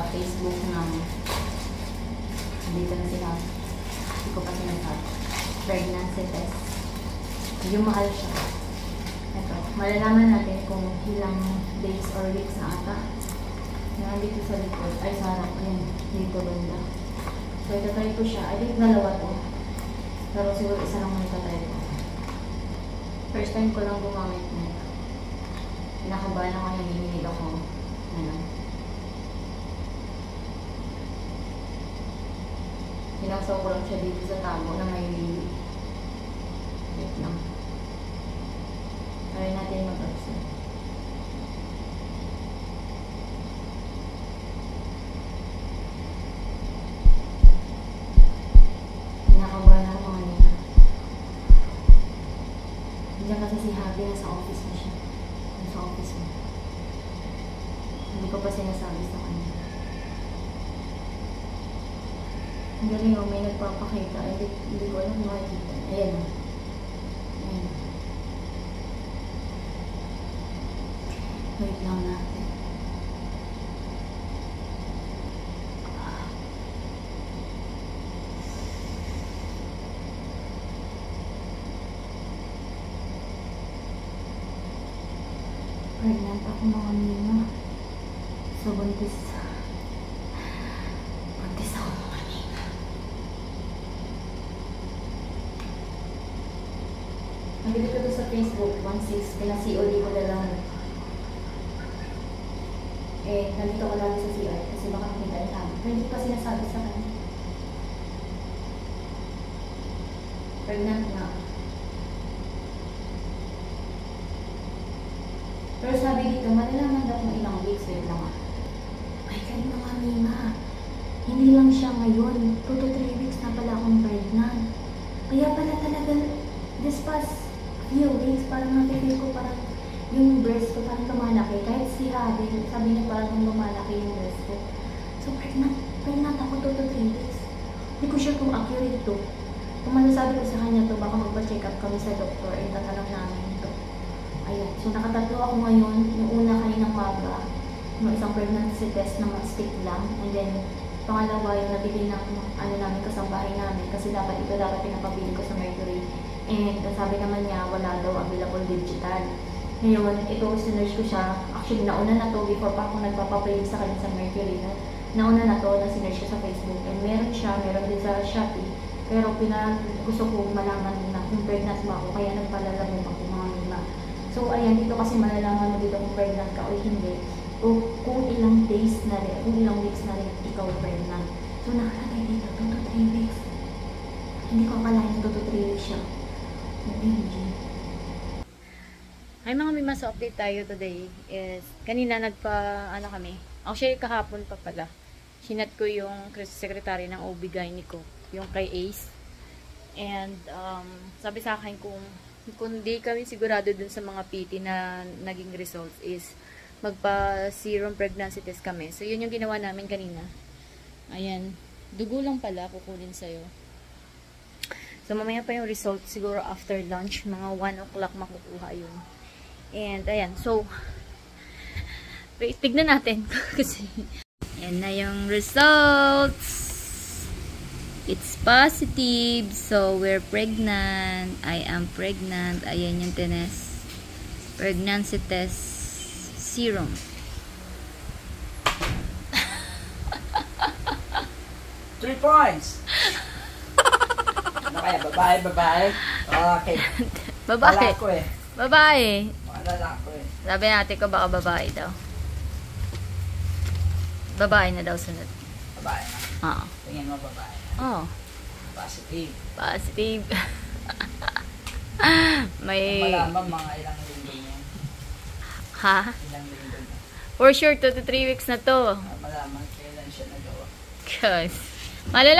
Facebook ng dito na sila. Hindi ko pa sinasabi. Pregnancy test. Medyo mahal siya. Ito. Malalaman natin kung ilang days or weeks na ata. Nandito sa likod. Ay, sa harap. Ayan. Dito banda. So, itatry ko siya. I think dalawa to. Pero siguro isa lang muna itatry ko. First time ko lang gumamit nito. Pinakabahan ako, nanginginig ako. Ano. Pinasaw ko lang siya dito sa tabo na may lili. Wait lang. Try natin mag-absorb. Pinakabahan ako mga nila. Diyan kasi si Javi nasa office na siya. Nasa office mo. Hindi ko pa sinasabi sa kanya. Ang galing o, may nagpapakita. Hindi ko alam makikita. Ayan o. Ayan. Wait lang natin. Pregnant ako mga nina. So, buntis ako mga nina. Nabili ko ito sa Facebook, 1.6, pina-COD ko na lang. Eh, nandito ko lagi sa CR kasi baka nakita niya kami. Pero hindi ko pa sinasabi sa kanya. Pregnant na. Pero sabi dito, malalaman daw kung ilang weeks. Wait lang ah. Ay, kanina nga Mima. Hindi lang siya ngayon. 2 to 3 weeks na pala akong pregnant. Kaya pala talaga, this past few weeks, parang nakikita ko parang yung breast ko parang lumalaki. Kahit si Javi, sabi niya parang lumalaki yung breast ko. So, pregnant ako 2 to 3 weeks. Hindi ko sure kung accurate to. Kung masasabi ko sa kanya to, baka magpa-check up kami sa doktor and tatanong namin ito. Ayan. So, nakatatlo ako ngayon. Yung una kaninang maga, yung isang pregnancy test na stick lang. And then, pangalawa yung nabili ng ano namin, kasambahay namin. Kasi dapat ito pinapabili ko sa Mercury. And sabi naman niya, wala daw available digital. Ngayon, ito, sinerge ko siya. Actually, nauna na to before pa ako nagpapapalig sa kanya sa Mercury. Nauna na to, na sinerge ko sa Facebook. And meron siya, meron din sa Shopee. Pero gusto ko malaman na kung pregnant mo ako. Kaya nagpalalamog ako mga Mima. So, ayan, dito kasi malalaman mo dito kung pregnant ka o hindi. O kung ilang days na rin, kung ilang weeks na rin ikaw pregnant. So, nakalagay dito, 2 to 3 weeks. Hindi ko akalain na 2 to 3 weeks siya. Hi mga Mima, sa update tayo today is, kanina kami. Actually, kahapon pa pala. Sinat ko yung secretary ng OB-GYN ko, yung kay Ace. And, sabi sa akin kung di kami sigurado dun sa mga PT na naging results is magpa-serum pregnancy test kami. So, yun yung ginawa namin kanina. Ayan. Dugo lang pala, kukunin sa'yo. So, mamaya pa yung result. Siguro after lunch, mga 1 o'clock makukuha yun. And, ayan. So, tignan natin. Kasi, ayan na yung results. It's positive. So, we're pregnant. I am pregnant. Ayan yung test. Pregnancy test serum. Three points. Ano kaya? Babae? Okay. Babae. Wala ko eh. Babae. Wala ko eh. Sabi natin ko baka babae daw. Babae na daw sunod. Babae na? Oo. Tingin mo babae? Oo. Positive. Positive. May... Malaman mga ilang linggo niya. Ha? Ilang linggo niya. For sure, 2 to 3 weeks na to. Malaman kailan siya nagawa. Guys. Malala